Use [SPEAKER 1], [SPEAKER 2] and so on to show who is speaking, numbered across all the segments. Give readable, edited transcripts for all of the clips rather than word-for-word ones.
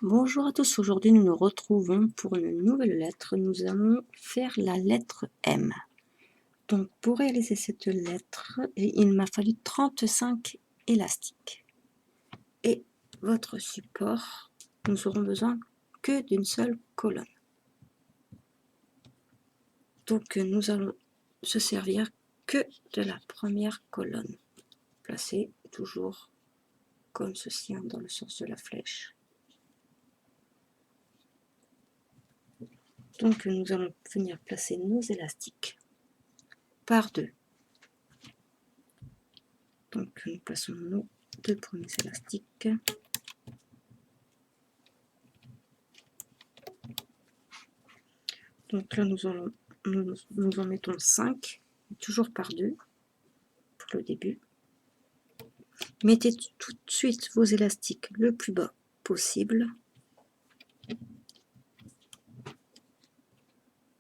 [SPEAKER 1] Bonjour à tous, aujourd'hui nous nous retrouvons pour une nouvelle lettre. Nous allons faire la lettre M. Donc pour réaliser cette lettre, il m'a fallu 35 élastiques. Et votre support, nous aurons besoin que d'une seule colonne. Donc nous allons se servir que de la première colonne. Placée toujours comme ceci, dans le sens de la flèche. Donc nous allons venir placer nos élastiques par deux. Donc nous plaçons nos deux premiers élastiques. Donc là nous en mettons 5, toujours par deux pour le début. Mettez tout de suite vos élastiques le plus bas possible.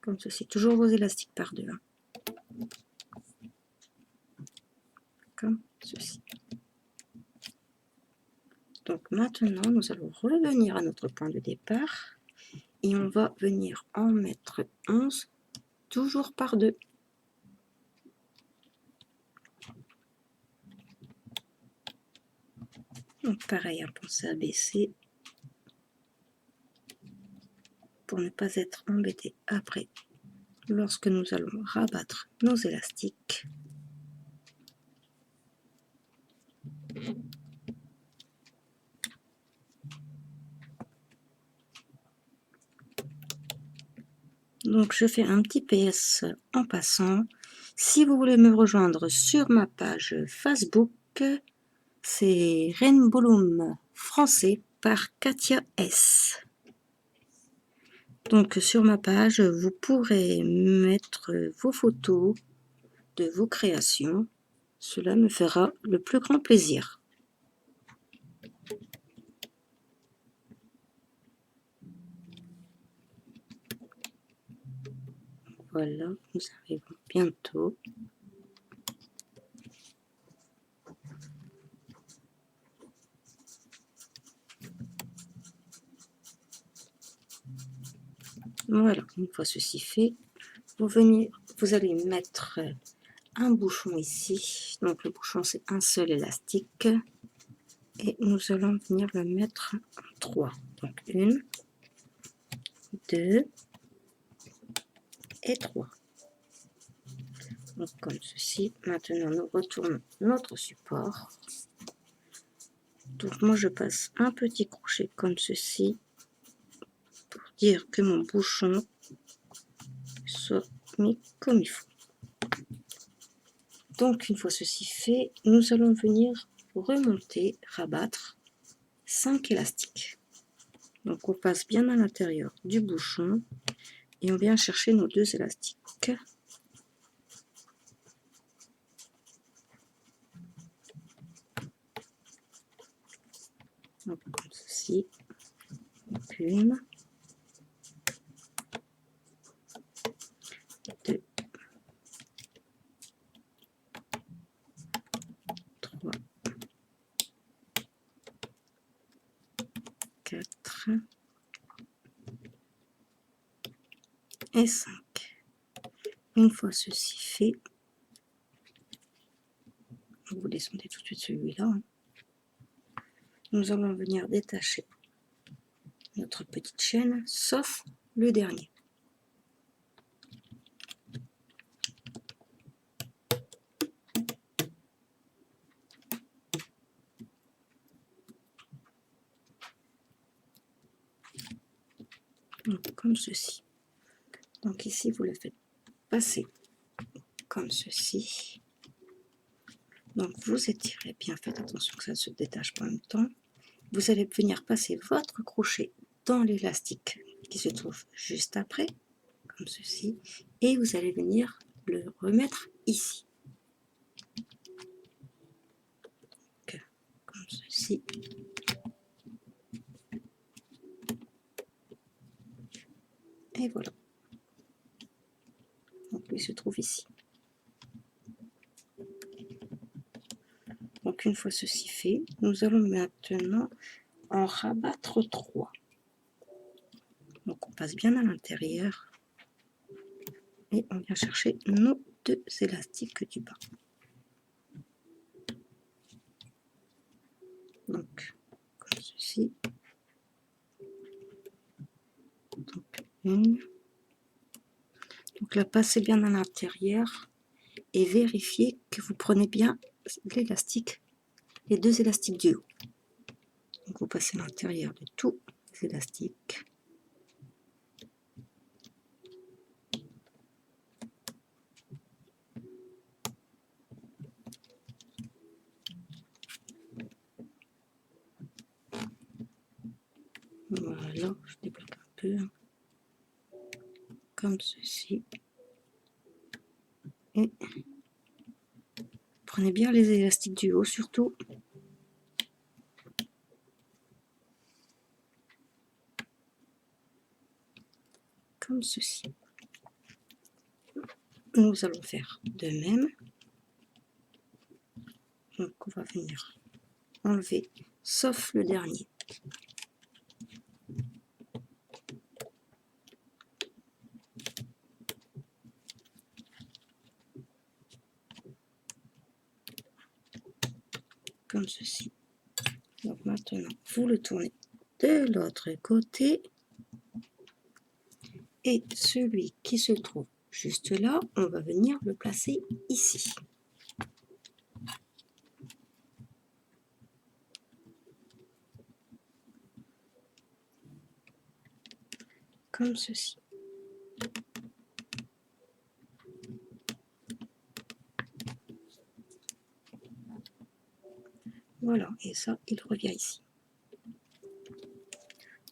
[SPEAKER 1] Comme ceci, toujours vos élastiques par deux. Comme ceci. Donc maintenant, nous allons revenir à notre point de départ et on va venir en mettre 11, toujours par deux. Donc pareil, pensez à baisser pour ne pas être embêté après lorsque nous allons rabattre nos élastiques. Donc je fais un petit PS en passant. Si vous voulez me rejoindre sur ma page Facebook, c'est Rainbowloom français par Katia S. Donc sur ma page, vous pourrez mettre vos photos de vos créations. Cela me fera le plus grand plaisir. Voilà, nous arrivons bientôt. Voilà, une fois ceci fait, vous allez mettre un bouchon ici. Donc le bouchon c'est un seul élastique. Et nous allons venir le mettre en 3. Donc 1, 2 et 3. Donc comme ceci. Maintenant nous retournons notre support. Donc moi je passe un petit crochet comme ceci pour dire que mon bouchon soit mis comme il faut. Donc une fois ceci fait, nous allons venir remonter, rabattre 5 élastiques. Donc on passe bien à l'intérieur du bouchon et on vient chercher nos deux élastiques. Donc comme ceci. Donc 1, 2, 3, 4 et 5. Une fois ceci fait, vous descendez tout de suite celui-là. Nous allons venir détacher notre petite chaîne, sauf le dernier. Donc, comme ceci. Donc ici, vous le faites passer comme ceci. Donc vous étirez bien, faites attention que ça ne se détache pas en même temps. Vous allez venir passer votre crochet dans l'élastique qui se trouve juste après, comme ceci, et vous allez venir le remettre ici. Donc, comme ceci. Et voilà. Donc il se trouve ici. Donc une fois ceci fait, nous allons maintenant en rabattre 3. Donc on passe bien à l'intérieur et on vient chercher nos 2 élastiques du bas. Donc comme ceci. Donc une. Donc là, passez bien à l'intérieur et vérifiez que vous prenez bien l'élastique, les 2 élastiques du haut. Donc vous passez à l'intérieur de tous les élastiques. Voilà, je débloque un peu, comme ceci. Et prenez bien les élastiques du haut surtout. Comme ceci. Nous allons faire de même. Donc on va venir enlever, sauf le dernier. Comme ceci. Donc maintenant, vous le tournez de l'autre côté. Et celui qui se trouve juste là, on va venir le placer ici. Comme ceci. Voilà, et ça, il revient ici.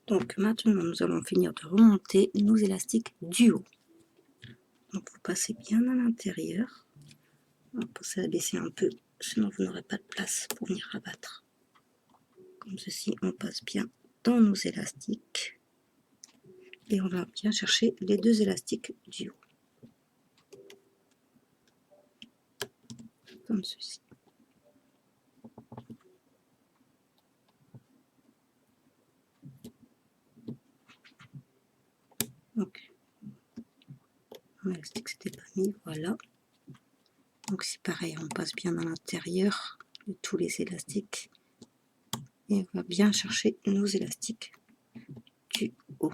[SPEAKER 1] Donc maintenant, nous allons finir de remonter nos élastiques du haut. Donc vous passez bien à l'intérieur. Pensez à baisser un peu, sinon vous n'aurez pas de place pour venir rabattre. Comme ceci, on passe bien dans nos élastiques. Et on va bien chercher les 2 élastiques du haut. Comme ceci. Donc, l'élastique s'était pas mis, voilà. Donc c'est pareil, on passe bien à l'intérieur de tous les élastiques. Et on va bien chercher nos élastiques du haut.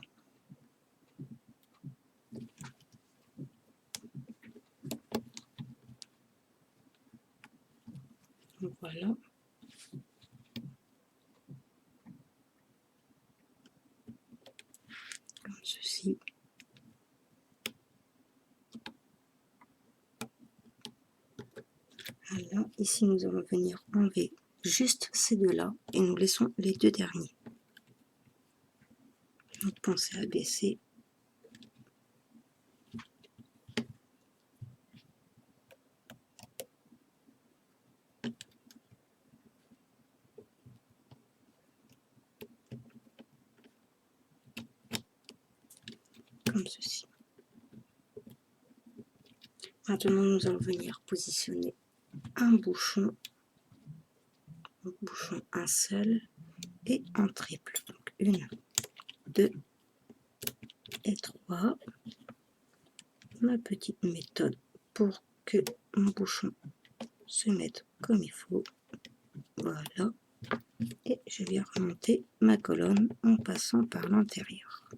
[SPEAKER 1] Donc voilà. Comme ceci. Voilà, ici nous allons venir enlever juste ces 2-là et nous laissons les 2 derniers. Donc pensez à baisser. Comme ceci. Maintenant nous allons venir positionner un bouchon un seul et un triple. Donc 1, 2 et 3. Ma petite méthode pour que mon bouchon se mette comme il faut. Voilà. Et je viens remonter ma colonne en passant par l'intérieur.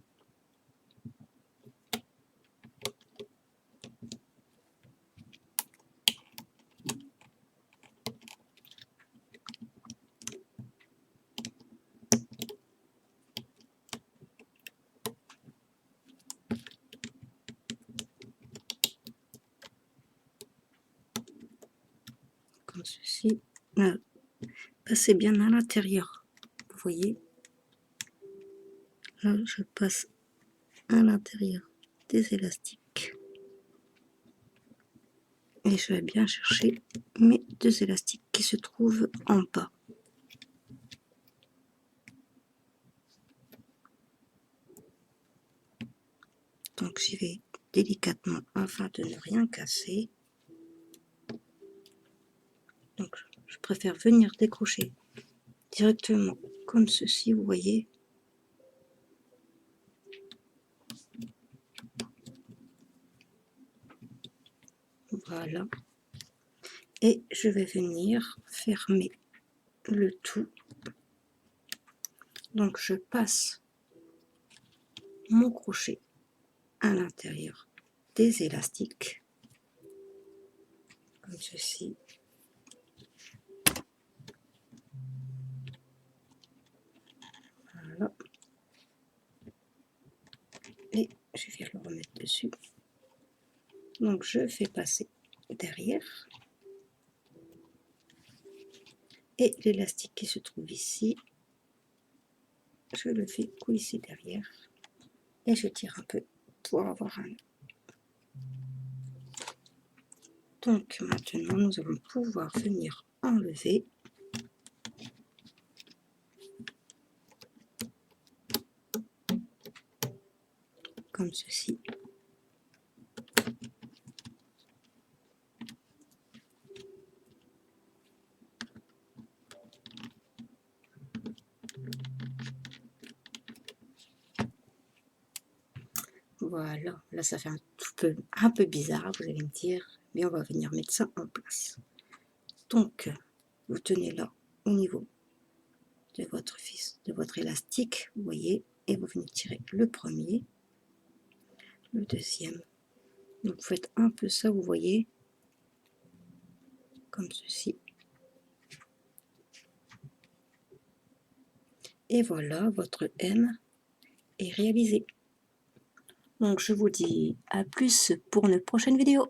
[SPEAKER 1] Comme ceci. Passez bien à l'intérieur. Vous voyez, là je passe à l'intérieur des élastiques. Et je vais bien chercher mes 2 élastiques qui se trouvent en bas. Donc j'y vais délicatement afin de ne rien casser. Donc je préfère venir décrocher directement comme ceci, vous voyez. Voilà. Et je vais venir fermer le tout. Donc je passe mon crochet à l'intérieur des élastiques, comme ceci. Voilà. Et je vais le remettre dessus. Donc je fais passer derrière. Et l'élastique qui se trouve ici, je le fais coulisser derrière. Et je tire un peu pour avoir un. Donc maintenant, nous allons pouvoir venir enlever comme ceci. Voilà, là ça fait un peu bizarre, vous allez me dire, mais on va venir mettre ça en place. Donc, vous tenez là au niveau de votre élastique, vous voyez, et vous venez tirer le premier, le deuxième. Donc vous faites un peu ça, vous voyez, comme ceci. Et voilà, votre M est réalisé. Donc je vous dis à plus pour une prochaine vidéo.